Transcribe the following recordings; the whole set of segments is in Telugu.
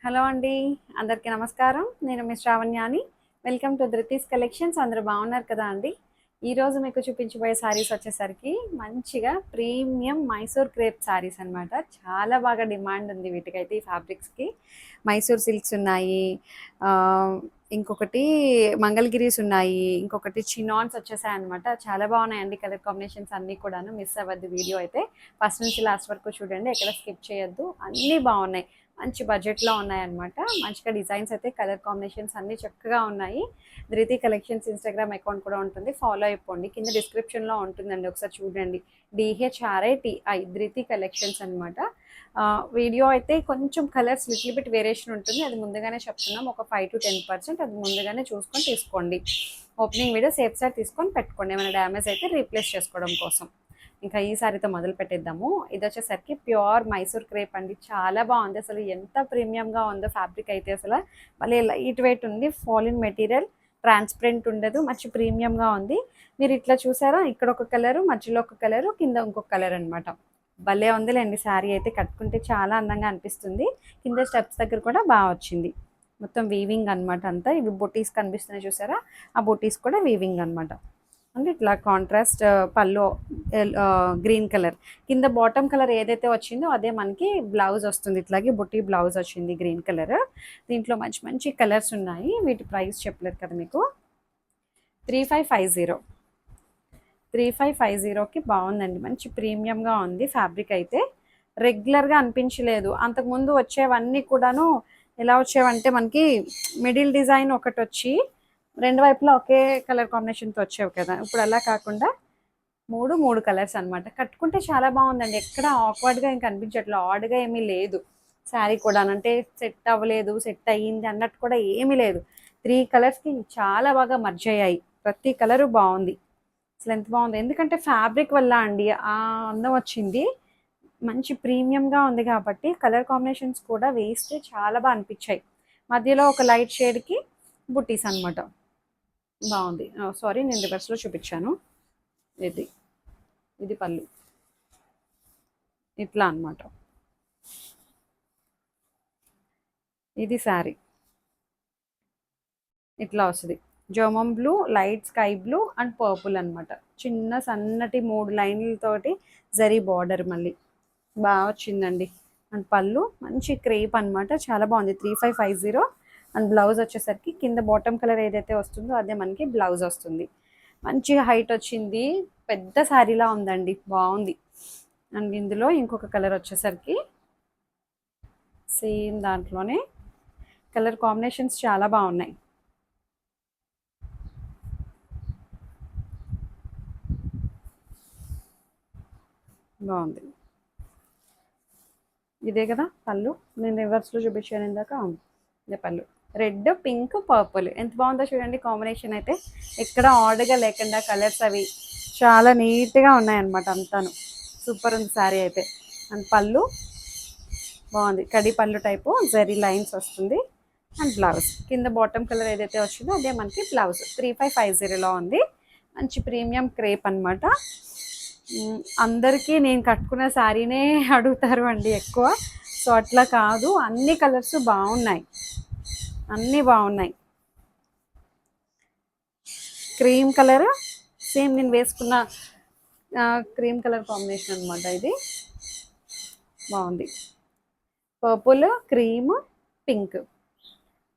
హలో అండి. అందరికీ నమస్కారం. నేను మీ శ్రావణ్యాని. Welcome to Dhruti's collections. అందరూ బాగున్నారు కదా అండి. ఈరోజు మీకు చూపించబోయే శారీస్ వచ్చేసరికి మంచిగా ప్రీమియం మైసూర్ క్రేప్ శారీస్ అనమాట. చాలా బాగా డిమాండ్ ఉంది వీటికైతే, ఈ ఫ్యాబ్రిక్స్కి. మైసూర్ సిల్క్స్ ఉన్నాయి, ఇంకొకటి మంగళగిరీస్ ఉన్నాయి, ఇంకొకటి చినాన్స్ వచ్చేసాయి అనమాట. చాలా బాగున్నాయండి కలర్ కాంబినేషన్స్ అన్నీ కూడాను. మిస్ అవ్వద్దు వీడియో అయితే. ఫస్ట్ నుంచి లాస్ట్ వరకు చూడండి, ఎక్కడ స్కిప్ చేయొద్దు. అన్నీ బాగున్నాయి, మంచి బడ్జెట్లో ఉన్నాయన్నమాట. మంచిగా డిజైన్స్ అయితే, కలర్ కాంబినేషన్స్ అన్నీ చక్కగా ఉన్నాయి. ధృతి కలెక్షన్స్ ఇన్స్టాగ్రామ్ అకౌంట్ కూడా ఉంటుంది, ఫాలో అయిపోండి. కింద డిస్క్రిప్షన్లో ఉంటుందండి, ఒకసారి చూడండి. DHRITI ధృతి కలెక్షన్స్ అనమాట. వీడియో అయితే కొంచెం కలర్స్ లిటిల్ బిట్ వేరియేషన్ ఉంటుంది, అది ముందుగానే చెప్తున్నాం. ఒక 5 to 10% అది ముందుగానే చూసుకొని తీసుకోండి. ఓపెనింగ్ వీడియో సేఫ్ సైడ్ తీసుకొని పెట్టుకోండి, ఏమైనా డ్యామేజ్ అయితే రీప్లేస్ చేసుకోవడం కోసం. ఇంకా ఈ సారీతో మొదలు పెట్టేద్దాము. ఇది వచ్చేసరికి ప్యూర్ మైసూర్ క్రేప్ అండి. చాలా బాగుంది, అసలు ఎంత ప్రీమియంగా ఉందో ఫ్యాబ్రిక్ అయితే. అసలు మళ్ళీ లైట్ వెయిట్ ఉంది, ఫాలిన్ మెటీరియల్, ట్రాన్స్పరెంట్ ఉండదు, మంచి ప్రీమియంగా ఉంది. మీరు ఇట్లా చూసారా, ఇక్కడ ఒక కలరు, మధ్యలో ఒక కలరు, కింద ఇంకొక కలర్ అనమాట. భలే ఉందిలేండి శారీ అయితే, కట్టుకుంటే చాలా అందంగా అనిపిస్తుంది. కింద స్టెప్స్ దగ్గర కూడా బాగా వచ్చింది. మొత్తం వీవింగ్ అనమాట అంతా. ఇవి బొటీస్ కనిపిస్తున్నాయి చూసారా, ఆ బొటీస్ కూడా వీవింగ్ అనమాట. అంటే ఇట్లా కాంట్రాస్ట్ పళ్ళు, గ్రీన్ కలర్. కింద బాటమ్ కలర్ ఏదైతే వచ్చిందో అదే మనకి బ్లౌజ్ వస్తుంది. ఇట్లాగే బుట్టి బ్లౌజ్ వచ్చింది గ్రీన్ కలర్. దీంట్లో మంచి మంచి కలర్స్ ఉన్నాయి. వీటి ప్రైస్ చెప్పలేదు కదా మీకు. 3550. 3550కి బాగుందండి, మంచి ప్రీమియంగా ఉంది ఫ్యాబ్రిక్ అయితే. రెగ్యులర్గా అనిపించలేదు. అంతకుముందు వచ్చేవన్నీ కూడాను ఎలా వచ్చేవంటే, మనకి మిడిల్ డిజైన్ ఒకటి వచ్చి రెండు వైపులా ఒకే కలర్ కాంబినేషన్తో వచ్చేవి కదా. ఇప్పుడు అలా కాకుండా మూడు కలర్స్ అనమాట. కట్టుకుంటే చాలా బాగుందండి, ఎక్కడ ఆక్వర్డ్గా ఇంకా అనిపించట్లేదు, ఆడ్గా ఏమీ లేదు. శారీ కూడా అంటే సెట్ అవ్వలేదు, సెట్ అయ్యింది అన్నట్టు కూడా ఏమీ లేదు. 3 కలర్స్కి చాలా బాగా మర్జ్ అయ్యాయి, ప్రతి కలరు బాగుంది. అసలు ఎంత బాగుంది, ఎందుకంటే ఫ్యాబ్రిక్ వల్ల అండి ఆ అందం వచ్చింది. మంచి ప్రీమియంగా ఉంది కాబట్టి కలర్ కాంబినేషన్స్ కూడా వేస్తే చాలా బాగా అనిపించాయి. మధ్యలో ఒక లైట్ షేడ్కి బుట్టీస్ అనమాట. బాగుంది. సారీ, నేను రివర్స్లో చూపించాను. ఇది ఇది పళ్ళు, ఇట్లా అనమాట. ఇది శారీ ఇట్లా వస్తుంది. జోమం blue, light sky blue and purple అనమాట. చిన్న సన్నటి 3 లైన్లతోటి జరీ బార్డర్ మళ్ళీ బాగా వచ్చిందండి. అండ్ పళ్ళు మంచి క్రేప్ అనమాట, చాలా బాగుంది. 3550. అండ్ బ్లౌజ్ వచ్చేసరికి కింద బాటమ్ కలర్ ఏదైతే వస్తుందో అదే మనకి బ్లౌజ్ వస్తుంది. మంచి హైట్ వచ్చింది, పెద్ద శారీలా ఉందండి, బాగుంది. అండ్ ఇందులో ఇంకొక కలర్ వచ్చేసరికి సేమ్ దాంట్లోనే కలర్ కాంబినేషన్స్ చాలా బాగున్నాయి. బాగుంది. ఇదే కదా పళ్ళు, నేను రివర్స్లో చూపించాను ఇందాక, ఇదే పళ్ళు. రెడ్, పింక్, పర్పుల్ ఎంత బాగుందో చూడండి కాంబినేషన్ అయితే. ఎక్కడ ఆర్డర్గా లేకుండా కలర్స్ అవి చాలా నీట్గా ఉన్నాయన్నమాట అంతాను. సూపర్ ఉంది శారీ అయితే. అండ్ పళ్ళు బాగుంది, కడి పళ్ళు టైపు, జరీ లైన్స్ వస్తుంది. అండ్ బ్లౌజ్ కింద బాటమ్ కలర్ ఏదైతే వచ్చిందో అదే మనకి బ్లౌజ్. 3550లో ఉంది. మంచి ప్రీమియం క్రేప్ అనమాట. అందరికీ నేను కట్టుకున్న శారీనే అడుగుతారు అండి ఎక్కువ. సో అట్లా కాదు, అన్ని కలర్స్ బాగున్నాయి, అన్నీ బాగున్నాయి. క్రీమ్ కలర్ సేమ్ నేను వేసుకున్న క్రీమ్ కలర్ కాంబినేషన్ అనమాట. ఇది బాగుంది. పర్పుల్, క్రీమ్, పింక్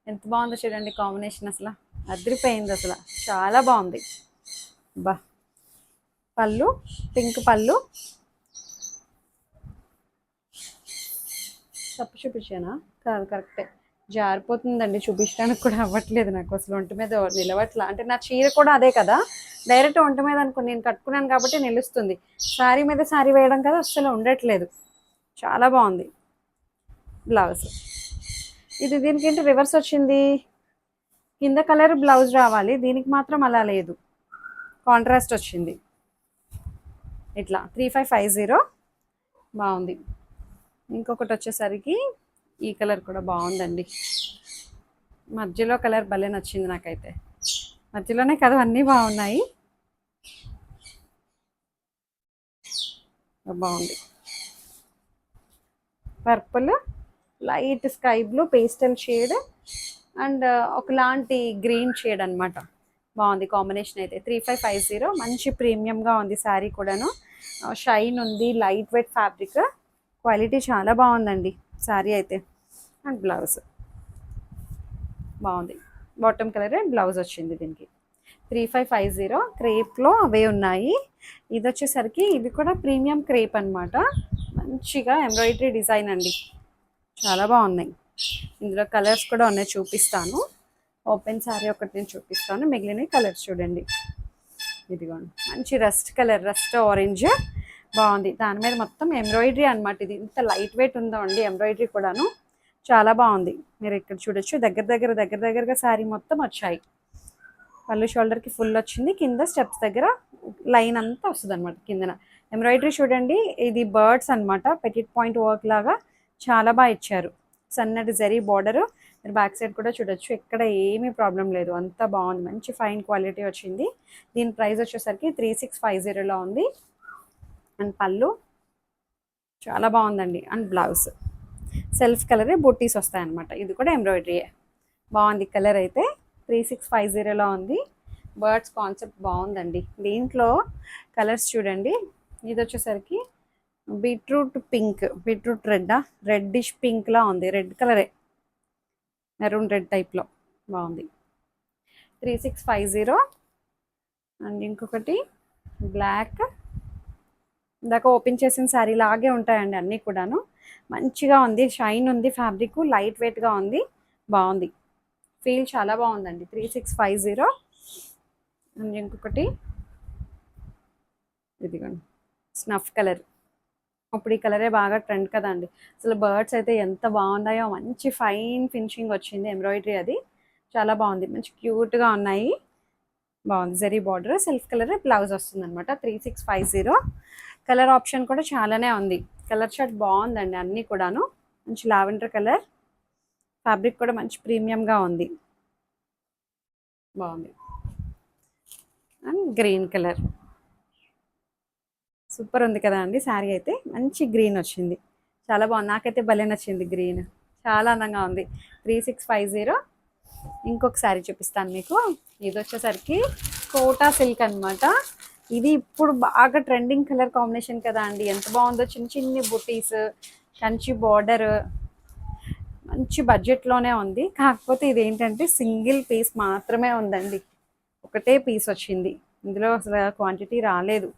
ఎంత బాగుందో చూడండి కాంబినేషన్. అసలు అదిరిపోయింది, అసలు చాలా బాగుంది. బా పళ్ళు, పింక్ పళ్ళు. తప్పు చూపించానా? కాదు, కరెక్టే. జారిపోతుందండి, చూపించడానికి కూడా అవ్వట్లేదు నాకు. అసలు ఒంటి మీద నిలవట్లా, అంటే నా చీర కూడా అదే కదా, డైరెక్ట్ ఒంటి మీద అనుకో నేను కట్టుకున్నాను కాబట్టి నిలుస్తుంది. శారీ మీద శారీ వేయడం కదా, అసలు ఉండట్లేదు. చాలా బాగుంది. బ్లౌజ్ ఇది దీనికి ఏంటి రివర్స్ వచ్చింది, కింద కలర్ బ్లౌజ్ రావాలి, దీనికి మాత్రం అలా లేదు, కాంట్రాస్ట్ వచ్చింది. ఇట్లా 3550 బాగుంది. ఇంకొకటి వచ్చేసరికి ఈ కలర్ కూడా బాగుందండి. మధ్యలో కలర్ భలే నచ్చింది నాకైతే. మధ్యలోనే కదా అన్నీ బాగున్నాయి. బాగుంది. Purple, light sky blue pastel shade and ఒకలాంటి గ్రీన్ షేడ్ అనమాట. బాగుంది కాంబినేషన్ అయితే. 3550 మంచి ప్రీమియంగా ఉంది శారీ కూడాను. షైన్ ఉంది, లైట్ వెయిట్ ఫ్యాబ్రిక్, క్వాలిటీ చాలా బాగుందండి శారీ అయితే. అండ్ బ్లౌజ్ బాగుంది, బాటమ్ కలర్ అండ్ బ్లౌజ్ వచ్చింది దీనికి. 3550 క్రేప్లో అవే ఉన్నాయి. ఇది వచ్చేసరికి ఇది కూడా ప్రీమియం క్రేప్ అనమాట. మంచిగా ఎంబ్రాయిడరీ డిజైన్ అండి, చాలా బాగున్నాయి. ఇందులో కలర్స్ కూడా ఉన్నాయి, చూపిస్తాను. ఓపెన్ శారీ ఒకటి నేను చూపిస్తాను, మిగిలిన కలర్స్ చూడండి. ఇదిగోండి మంచి రస్ట్ కలర్, రస్ట్ ఆరెంజ్ బాగుంది. దాని మీద మొత్తం ఎంబ్రాయిడరీ అనమాట. ఇది ఇంత లైట్ వెయిట్ ఉందో అండి ఎంబ్రాయిడరీ కూడాను, చాలా బాగుంది. మీరు ఇక్కడ చూడొచ్చు, దగ్గరగా శారీ మొత్తం వచ్చాయి. పళ్ళు షోల్డర్కి ఫుల్ వచ్చింది, కింద స్టెప్స్ దగ్గర లైన్ అంతా వస్తుంది అనమాట. కిందన ఎంబ్రాయిడరీ చూడండి, ఇది బర్డ్స్ అనమాట, పెటిట్ పాయింట్ వర్క్ లాగా చాలా బాగా ఇచ్చారు. సన్నటి జరీ బార్డర్. మీరు బ్యాక్ సైడ్ కూడా చూడొచ్చు, ఎక్కడ ఏమీ ప్రాబ్లం లేదు, అంతా బాగుంది. మంచి ఫైన్ క్వాలిటీ వచ్చింది. దీని ప్రైస్ వచ్చేసరికి 3650లో ఉంది. అండ్ పళ్ళు చాలా బాగుందండి. అండ్ బ్లౌజ్ సెల్ఫ్ కలరే బుట్టీస్ వస్తాయన్నమాట. ఇది కూడా ఎంబ్రాయిడరీయే, బాగుంది. కలర్ అయితే 3650లో ఉంది. బర్డ్స్ కాన్సెప్ట్ బాగుందండి. దీంట్లో కలర్స్ చూడండి, ఇది వచ్చేసరికి బీట్రూట్ పింక్, బీట్రూట్ రెడ్డిష్ పింక్లా ఉంది. రెడ్ కలరే, మెరూన్ రెడ్ టైప్లో బాగుంది. 3650. అండ్ ఇంకొకటి బ్లాక్, ఇందాక ఓపెన్ చేసిన శారీ లాగే ఉంటాయండి అన్నీ కూడాను. మంచిగా ఉంది, షైన్ ఉంది, ఫ్యాబ్రిక్ లైట్ వెయిట్గా ఉంది, బాగుంది. ఫీల్ చాలా బాగుందండి. 3650. అండ్ ఇంకొకటి ఇదిగోండి స్నఫ్ కలర్. ఇప్పుడు ఈ కలరే బాగా ట్రెండ్ కదండి. అసలు బర్డ్స్ అయితే ఎంత బాగున్నాయో, మంచి ఫైన్ ఫినిషింగ్ వచ్చింది. ఎంబ్రాయిడరీ అది చాలా బాగుంది, మంచి క్యూట్గా ఉన్నాయి. బాగుంది. Zari border, self colour blouse వస్తుంది అనమాట. 3650. కలర్ ఆప్షన్ కూడా చాలానే ఉంది. కలర్ షర్ట్ బాగుందండి అన్నీ కూడాను. మంచి లావెండర్ కలర్, ఫ్యాబ్రిక్ కూడా మంచి ప్రీమియంగా ఉంది, బాగుంది. అండ్ గ్రీన్ కలర్ సూపర్ ఉంది కదా అండి శారీ అయితే. మంచి గ్రీన్ వచ్చింది, చాలా బాగుంది. నాకైతే భలే నచ్చింది గ్రీన్, చాలా అందంగా ఉంది. 3650. ఇంకొక శారీ చూపిస్తాను మీకు. ఇది వచ్చేసరికి కోటా సిల్క్ అనమాట. ఇది ఇప్పుడు బాగా ట్రెండింగ్ కలర్ కాంబినేషన్ కదా అండి, ఎంత బాగుందో. చిన్న చిన్ని బుటీస్, కంచి బార్డర్, మంచి బడ్జెట్లోనే ఉంది. కాకపోతే ఇది ఏంటంటే సింగిల్ పీస్ మాత్రమే ఉందండి, ఒకటే పీస్ వచ్చింది. ఇందులో అసలు క్వాంటిటీ రాలేదు.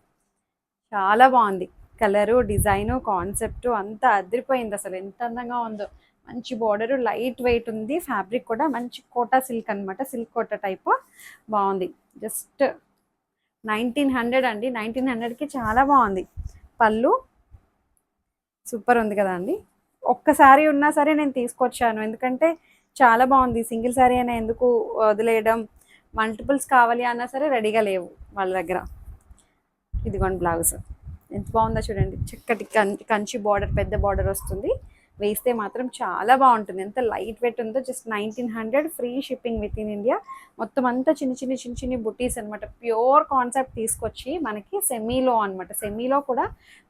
చాలా బాగుంది. కలరు, డిజైను, కాన్సెప్ట్ అంతా అదిరిపోయింది. అసలు ఎంత అందంగా ఉందో. మంచి బార్డరు, లైట్ వెయిట్ ఉంది. ఫ్యాబ్రిక్ కూడా మంచి కోటా సిల్క్ అనమాట, సిల్క్ కోటా టైపు బాగుంది. జస్ట్ 1900 అండి. 1900కి చాలా బాగుంది. పళ్ళు సూపర్ ఉంది కదా అండి. ఒక్కసారి ఉన్నా సరే నేను తీసుకొచ్చాను, ఎందుకంటే చాలా బాగుంది. సింగిల్ సారీ అయినా ఎందుకు వదిలేయడం, మల్టిపుల్స్ కావాలి అన్నా సరే రెడీగా లేవు వాళ్ళ దగ్గర. ఇదిగోండి బ్లౌజ్ ఎంత బాగుందో చూడండి. చక్కటి కంచి బార్డర్, పెద్ద బార్డర్ వస్తుంది. వేస్తే మాత్రం చాలా బాగుంటుంది. ఎంత లైట్ వెయిట్ ఉందో. Just 1900, free shipping with in India. మొత్తం అంతా చిన్న చిన్ని బుట్టీస్ అనమాట. ప్యూర్ కాన్సెప్ట్ తీసుకొచ్చి మనకి సెమీలో అనమాట. సెమీలో కూడా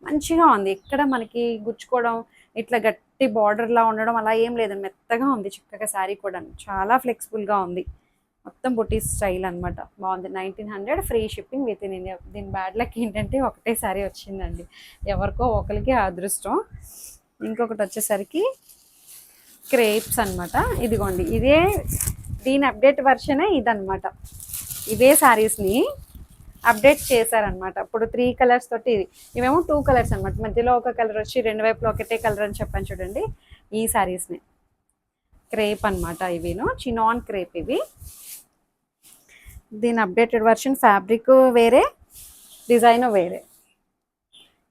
మంచిగా ఉంది, ఎక్కడ మనకి గుచ్చుకోవడం, ఇట్లా గట్టి బార్డర్లా ఉండడం అలా ఏం లేదు. మెత్తగా ఉంది చక్కగా శారీ కూడా, చాలా ఫ్లెక్సిబుల్గా ఉంది. మొత్తం బుటీస్ స్టైల్ అనమాట, బాగుంది. 1900, free shipping with in India. దీని బ్యాడ్ లక్ ఏంటంటే ఒకటే సారీ వచ్చిందండి, ఎవరికో ఒకరికి అదృష్టం. ఇంకొకటి వచ్చేసరికి క్రేప్స్ అనమాట. ఇదిగోండి, ఇదే దీని అప్డేట్ వర్షనే ఇదనమాట. ఇవే శారీస్ని అప్డేట్ చేశారనమాట. ఇప్పుడు 3 కలర్స్ తోటి ఇది. ఇవేమో 2 కలర్స్ అనమాట. మధ్యలో ఒక కలర్ వచ్చి రెండు వైపులో ఒకటే కలర్ అని చెప్పాను చూడండి. ఈ శారీస్ని క్రేప్ అనమాట. ఇవిను చినాన్ క్రేప్ ఇవి. దీని అప్డేటెడ్ వర్షన్, ఫ్యాబ్రిక్ వేరే, డిజైన్ వేరే,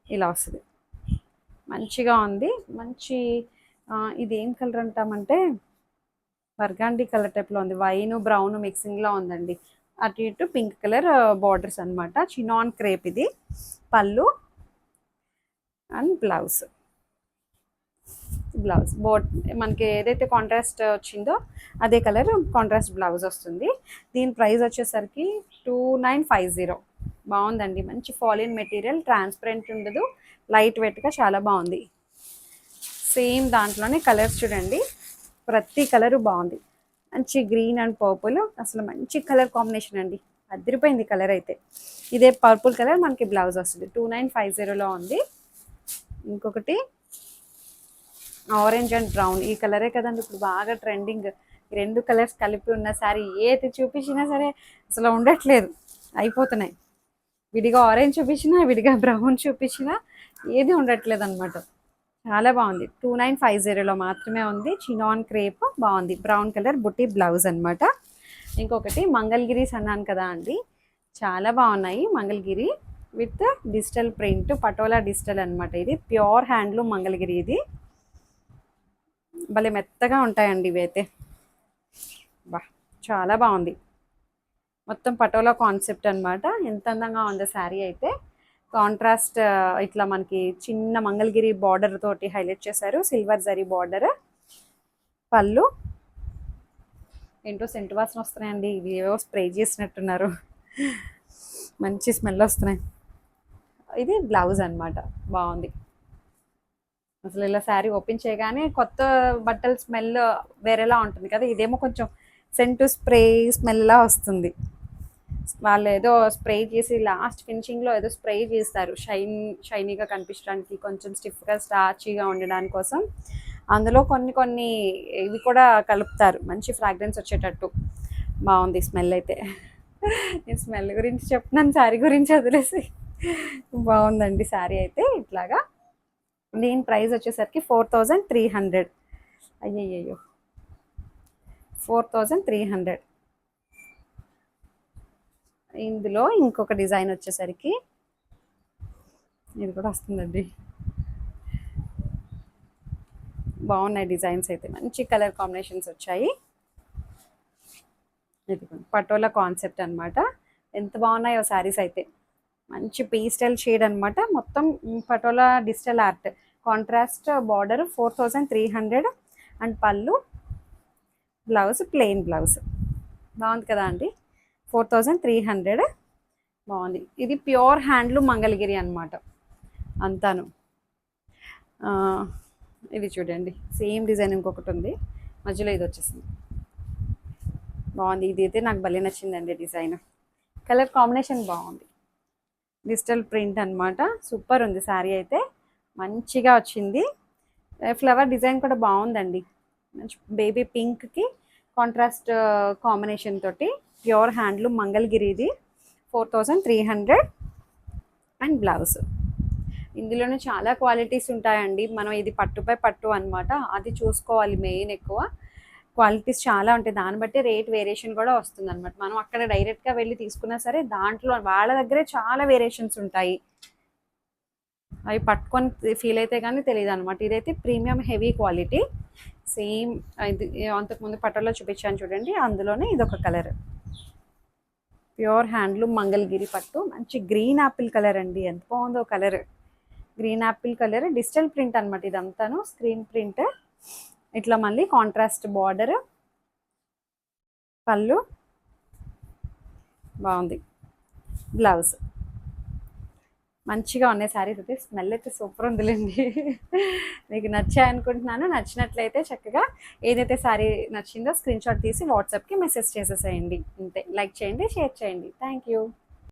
ఇలా వస్తుంది. మంచిగా ఉంది. మంచి ఇది ఏం కలర్ అంటామంటే బర్గాండీ కలర్ టైప్లో ఉంది. వైన్ బ్రౌన్ మిక్సింగ్లో ఉందండి. అటు ఇటు పింక్ కలర్ బార్డర్స్ అనమాట. చినాన్ క్రేప్ ఇది. పళ్ళు అండ్ బ్లౌజ్ మనకి ఏదైతే కాంట్రాస్ట్ వచ్చిందో అదే కలర్ కాంట్రాస్ట్ బ్లౌజ్ వస్తుంది. దీని ప్రైస్ వచ్చేసరికి 2950. బాగుందండి. మంచి ఫాలిన్ మెటీరియల్, ట్రాన్స్పరెంట్ ఉండదు, లైట్ వెయిట్గా చాలా బాగుంది. సేమ్ దాంట్లోనే కలర్స్ చూడండి, ప్రతి కలరు బాగుంది. మంచి గ్రీన్ అండ్ పర్పుల్, అసలు మంచి కలర్ కాంబినేషన్ అండి, అదిరిపోయింది కలర్ అయితే. ఇదే పర్పుల్ కలర్ మనకి బ్లౌజ్ వస్తుంది. 2950లో ఉంది. ఇంకొకటి ఆరెంజ్ అండ్ బ్రౌన్, ఈ కలరే కదండి ఇప్పుడు బాగా ట్రెండింగ్. ఈ రెండు కలర్స్ కలిపి ఉన్న శారీ ఏది చూపించినా సరే అసలు ఉండట్లేదు, అయిపోతున్నాయి. విడిగా ఆరెంజ్ చూపించినా, విడిగా బ్రౌన్ చూపించినా ఏది ఉండట్లేదు అనమాట. చాలా బాగుంది. 2950లో మాత్రమే ఉంది. చినాన్ క్రేప్ బాగుంది, బ్రౌన్ కలర్ బుట్టి బ్లౌజ్ అనమాట. ఇంకొకటి మంగళగిరీస్ అన్నాను కదా అండి, చాలా బాగున్నాయి. Mangalagiri with digital print, patola digital అనమాట. ఇది ప్యూర్ హ్యాండ్లూమ్ మంగళగిరి. ఇది భలే మెత్తగా ఉంటాయండి ఇవి అయితే. బా, చాలా బాగుంది. మొత్తం పటోలా కాన్సెప్ట్ అనమాట. ఎంత అందంగా ఉంది శారీ అయితే. కాంట్రాస్ట్ ఇట్లా మనకి చిన్న మంగళగిరి బార్డర్ తోటి హైలైట్ చేశారు, సిల్వర్ జరీ బార్డర్. పళ్ళు ఏంటో సెంటు వాసన వస్తున్నాయండి, ఇవి ఏవో స్ప్రే చేసినట్టున్నారు, మంచి స్మెల్ వస్తున్నాయి. ఇది బ్లౌజ్ అనమాట, బాగుంది. అసలు ఇలా శారీ ఓపెన్ చేయగానే కొత్త బట్టల స్మెల్ వేరేలా ఉంటుంది కదా, ఇదేమో కొంచెం సెంటు స్ప్రే స్మెల్లా వస్తుంది. వాళ్ళు ఏదో స్ప్రే చేసి లాస్ట్ ఫినిషింగ్లో ఏదో స్ప్రే చేస్తారు షైనీగా కనిపించడానికి, కొంచెం స్టిఫ్గా స్టార్చీగా ఉండడానికి కోసం. అందులో కొన్ని కొన్ని ఇవి కూడా కలుపుతారు, మంచి ఫ్రాగ్రెన్స్ వచ్చేటట్టు. బాగుంది స్మెల్ అయితే. నేను స్మెల్ గురించి చెప్తున్నాను, శారీ గురించి వదిలేసి. బాగుందండి శారీ అయితే. ఇట్లాగా దీని ప్రైస్ వచ్చేసరికి 4300. అయ్యయ్యో, 4300. ఇందులో ఇంకొక డిజైన్ వచ్చేసరికి ఇది కూడా వస్తుందండి. బాగున్నాయి డిజైన్స్ అయితే, మంచి కలర్ కాంబినేషన్స్ వచ్చాయి. ఇది పటోలా కాన్సెప్ట్ అనమాట. ఎంత బాగున్నాయో శారీస్ అయితే. మంచి పేస్టల్ షేడ్ అనమాట, మొత్తం patola digital art. Contrast border 4300 and పళ్ళు, బ్లౌజ్ ప్లెయిన్ బ్లౌజ్. బాగుంది కదా అండి, 4300. బాగుంది. ఇది ప్యూర్ హ్యాండ్లూమ్ మంగళగిరి అనమాట అంతాను. ఇది చూడండి, సేమ్ డిజైన్ ఇంకొకటి ఉంది, మధ్యలో ఇది వచ్చేసింది. బాగుంది, ఇది అయితే నాకు భలే నచ్చిందండి డిజైన్. కలర్ కాంబినేషన్ బాగుంది, డిజిటల్ ప్రింట్ అనమాట. సూపర్ ఉంది శారీ అయితే, మంచిగా వచ్చింది. ఫ్లవర్ డిజైన్ కూడా బాగుందండి, మంచి బేబీ పింక్కి కాంట్రాస్ట్ కాంబినేషన్ తోటి. Pure handloom Mangalagiri. ఇది 4300 అండ్ బ్లౌజ్. ఇందులోనే చాలా క్వాలిటీస్ ఉంటాయండి. మనం ఇది పట్టుపై పట్టు అనమాట, అది చూసుకోవాలి మెయిన్. ఎక్కువ క్వాలిటీస్ చాలా ఉంటాయి, దాన్ని బట్టి రేట్ వేరియేషన్ కూడా వస్తుంది అనమాట. మనం అక్కడ డైరెక్ట్గా వెళ్ళి తీసుకున్నా సరే దాంట్లో వాళ్ళ దగ్గరే చాలా వేరియేషన్స్ ఉంటాయి, అవి పట్టుకొని ఫీల్ అయితే కానీ తెలియదు అనమాట. ఇదైతే ప్రీమియం హెవీ క్వాలిటీ. సేమ్ ఇది అంతకుముందు పట్టలో చూపించాను చూడండి, అందులోనే ఇదొక కలర్. ప్యూర్ హ్యాండ్లూమ్ మంగళగిరి పట్టు, మంచి గ్రీన్ యాపిల్ కలర్ అండి, ఎంత బాగుందో colour. Green Apple colour, digital print అనమాట ఇదంతాను, స్క్రీన్ ప్రింట్. ఇట్లా మళ్ళీ కాంట్రాస్ట్ బార్డర్, పళ్ళు, బాగుంది, బ్లౌజ్. మంచిగా ఉన్నాయి శారీస్ అయితే. స్మెల్ అయితే సూపర్ ఉందిలేండి. మీకు నచ్చాయి అనుకుంటున్నాను. నచ్చినట్లయితే చక్కగా ఏదైతే శారీ నచ్చిందో స్క్రీన్ షాట్ తీసి వాట్సాప్కి మెసేజ్ చేసేసేయండి. అంతే. లైక్ చేయండి, షేర్ చేయండి. Thank you.